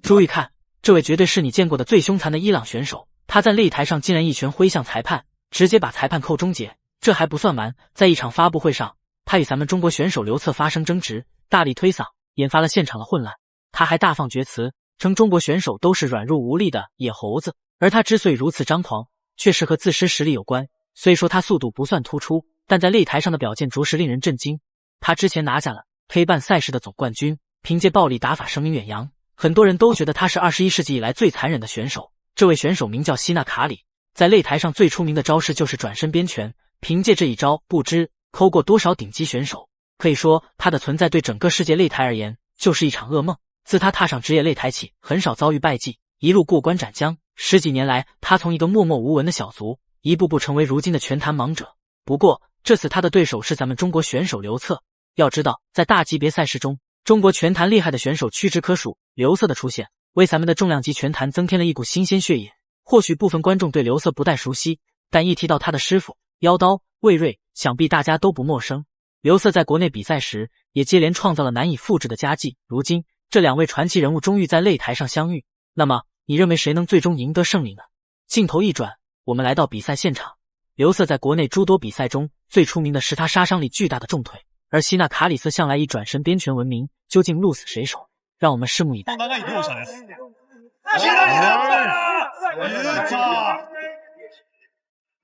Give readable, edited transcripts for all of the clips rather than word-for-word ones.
注意看，这位绝对是你见过的最凶残的伊朗选手，他在擂台上竟然一拳挥向裁判，直接把裁判扣终结。这还不算完，在一场发布会上，他与咱们中国选手刘策发生争执，大力推搡，引发了现场的混乱。他还大放厥词，称中国选手都是软弱无力的野猴子，而他之所以如此张狂，却是和自身实力有关。虽说他速度不算突出，但在擂台上的表现着实令人震惊。他之前拿下了黑半赛事的总冠军，凭借暴力打法声名远扬，很多人都觉得他是21世纪以来最残忍的选手。这位选手名叫希纳卡里，在擂台上最出名的招式就是转身边拳，凭借这一招，不知抠过多少顶级选手。可以说，他的存在对整个世界擂台而言就是一场噩梦。自他踏上职业擂台起，很少遭遇败绩，一路过关斩将。10几年来，他从一个默默无闻的小卒，一步步成为如今的拳坛王者。不过，这次他的对手是咱们中国选手刘策。要知道，在大级别赛事中，中国拳坛厉害的选手屈指可数，刘策的出现为咱们的重量级拳坛增添了一股新鲜血液。或许部分观众对刘策不太熟悉，但一提到他的师傅妖刀魏睿，想必大家都不陌生。刘策在国内比赛时，也接连创造了难以复制的佳绩。如今，这两位传奇人物终于在擂台上相遇，那么你认为谁能最终赢得胜利呢？镜头一转，我们来到比赛现场。刘策在国内诸多比赛中最出名的是他杀伤力巨大的重腿，而希纳卡里斯向来以转身边拳闻名，究竟鹿死谁手？让我们拭目以待。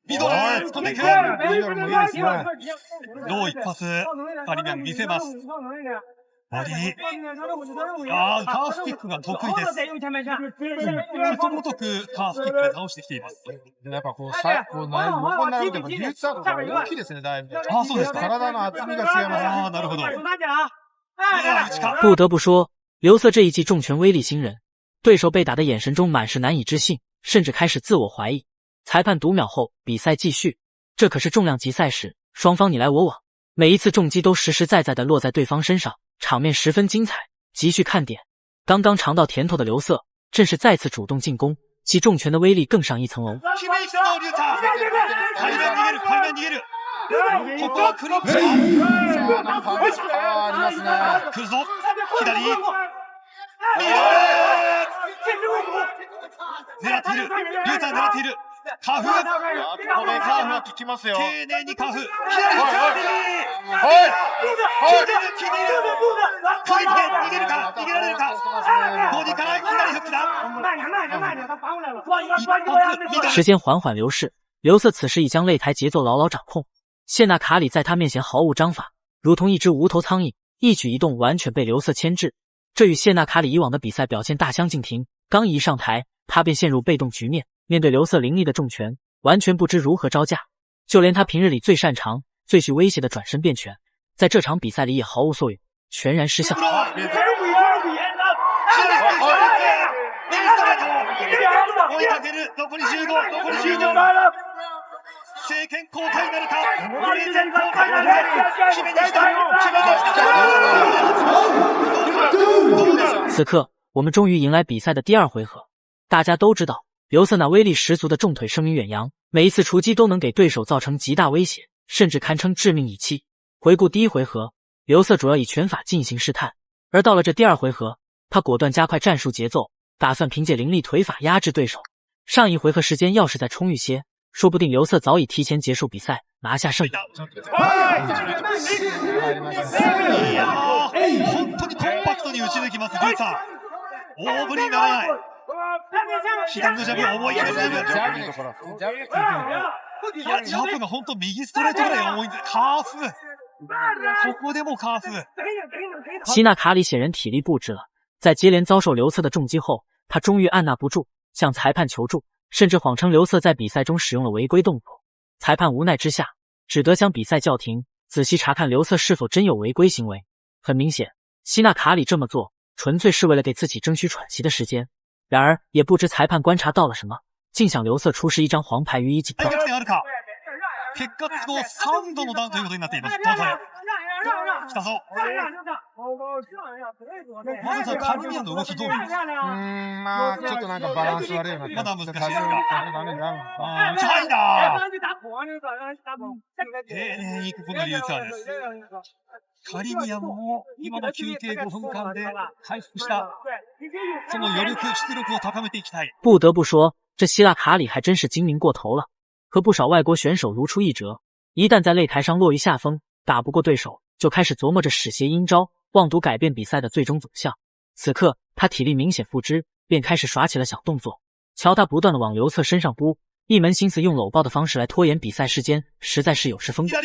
ミドル飛んでいく。どう一発カリビアン見せます。ボディ。カーフキックが得意です。ことごとくカーフキックで倒してきています。やっぱこう横になると技術差が大きいですね、だいぶ。そうですか。体の厚みが違います。なるほど。不得不说，刘策这一记重拳威力惊人，对手被打的眼神中满是难以置信，甚至开始自我怀疑。裁判读秒后，比赛继续。这可是重量级赛事，双方你来我往，每一次重击都实实在在地落在对方身上，场面十分精彩，极具看点。刚刚尝到甜头的刘策，正是再次主动進攻，其重拳的威力更上一层楼。ここはクロッチだ。なんかありますね。来るぞ。左。ミドル。狙っている。リュウタ狙っている。カフ。これカーフは効きますよ。丁寧にカフ。左。回転逃げるか逃げられるか。ボディから左フックだ。时间缓缓流逝，刘策此时已将擂台节奏牢牢掌控。谢纳卡里在他面前毫无章法，如同一只无头苍蝇，一举一动完全被刘策牵制。这与谢纳卡里以往的比赛表现大相径庭。刚一上台，他便陷入被动局面，面对刘策凌厉的重拳，完全不知如何招架。就连他平日里最擅长、最具威胁的转身变拳，在这场比赛里也毫无作用，全然失效。政権交代なるか。政権交代なるか。決めに来た。此刻，我们终于迎来比赛的第二回合。大家都知道，刘策那威力十足的重腿声名远扬，每一次出击都能给对手造成极大威胁，甚至堪称致命一击。回顾第一回合，刘策主要以拳法进行试探，而到了这第二回合，他果断加快战术节奏，打算凭借凌厉腿法压制对手。上一回合时间要是再充裕些，说不定刘策早已提前结束比赛，拿下胜利。本当にコンパクトに打ち抜きます、リュウタ。大振りにならない。左のジャブ、重いジャブ。ジャブが本当右ストレートぐらい重いんで、カーフ。ここでもカーフ。希纳卡里显然体力不支了，在接连遭受刘策的重击后，他终于按捺不住，向裁判求助，甚至谎称刘策在比赛中使用了违规动作。裁判无奈之下，只得将比赛叫停，仔细查看刘策是否真有违规行为。很明显，希纳卡里这么做纯粹是为了给自己争取喘息的时间。然而，也不知裁判观察到了什么，竟向刘策出示一張黄牌予以警告。結果都合3度のダウンということになっています。どうぞ。来たぞ。まずはカリビアンの動きどう見ますか？まあ、ちょっとなんかバランス悪いような。まだ難しいですか？ダメになる。はいだ丁寧に行くこのリューツァーです。カリビアンも今の休憩5分間で回復したその余力、出力を高めていきたい。不得不说，这希腊卡里还真是精明过头了，和不少外国选手如出一辙。一旦在擂台上落于下风，打不过对手，就开始琢磨着使邪阴招，妄图改变比赛的最终走向。此刻他体力明显付之，便开始耍起了小动作。瞧他不断的往刘策身上扑，一门心思用搂抱的方式来拖延比赛时间，实在是有失风度。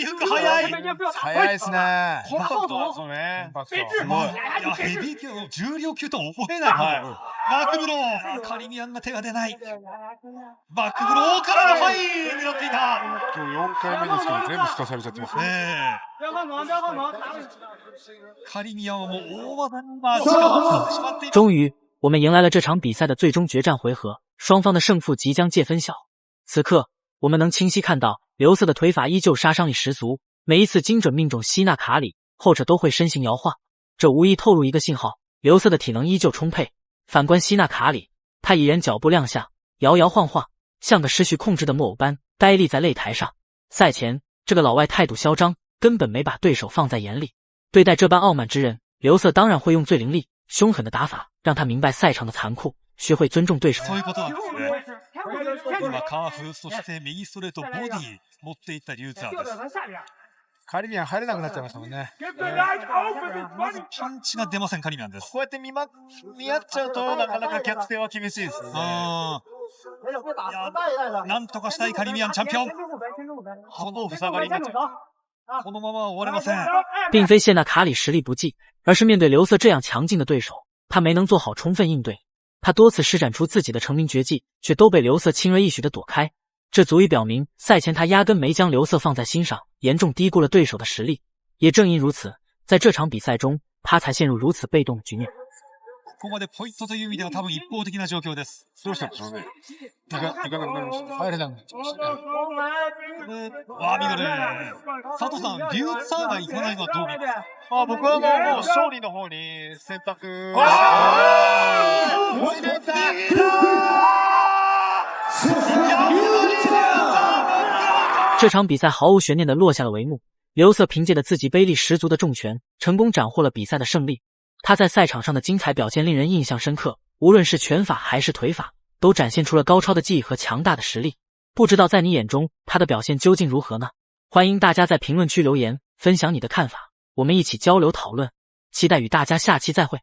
早いですね。コンパクトだぞね。すごい。いや、ヘビー級の重量級と思えない。バックブロー。カリビアンが手が出ない。バックブローからのはい狙っていた。今日4回目ですけど全部すかされちゃってますね。カリビアンはもう大技に今力を使ってしまっている。终于，我们迎来了这场比赛的最终决战回合，双方的胜负即将见分晓。此刻，我们能清晰看到刘瑟的腿法依旧杀伤力十足，每一次精准命中希纳卡里，后者都会身形摇晃，这无疑透露一个信号：刘瑟的体能依旧充沛。反观希纳卡里，他已然脚步亮相，摇摇晃晃，像个失去控制的木偶般呆立在擂台上。赛前，这个老外态度嚣张，根本没把对手放在眼里。对待这般傲慢之人，刘瑟当然会用最凌厉、凶狠的打法，让他明白赛场的残酷，学会尊重对手。そういうことなんですね。今カーフ、そして右ストレート、ボディ持っていったリューツァーです。カリビアン入れなくなっちゃいましたもんね。まずパンチが出ません、カリビアンです。こうやって見合っちゃうとなかなか逆転は厳しいですね。なんとかしたいカリビアンチャンピオン。この塞がりになっちゃう。このまま終われません。并非谢纳卡里实力不济，而是面对刘瑟这样强劲的对手，他没能做好充分应对。他多次施展出自己的成名绝技，却都被刘瑟轻而易举地躲开，这足以表明赛前他压根没将刘瑟放在心上，严重低估了对手的实力。也正因如此，在这场比赛中，他才陷入如此被动的局面。ここまでポイントという意味では多分一方的な状況です。どうしたんでしょうね。入れなくなっちゃいましたね。わあ、見事ね。佐藤さん、リューツァーがいかないのはどう見ますか？僕はもう勝利の方に選択。这场比赛毫无悬念地落下了帷幕。刘瑟凭借着自己威力十足的重拳，成功斩获了比赛的胜利。他在赛场上的精彩表现令人印象深刻，无论是拳法还是腿法，都展现出了高超的技艺和强大的实力。不知道在你眼中，他的表现究竟如何呢？欢迎大家在评论区留言，分享你的看法，我们一起交流讨论。期待与大家下期再会。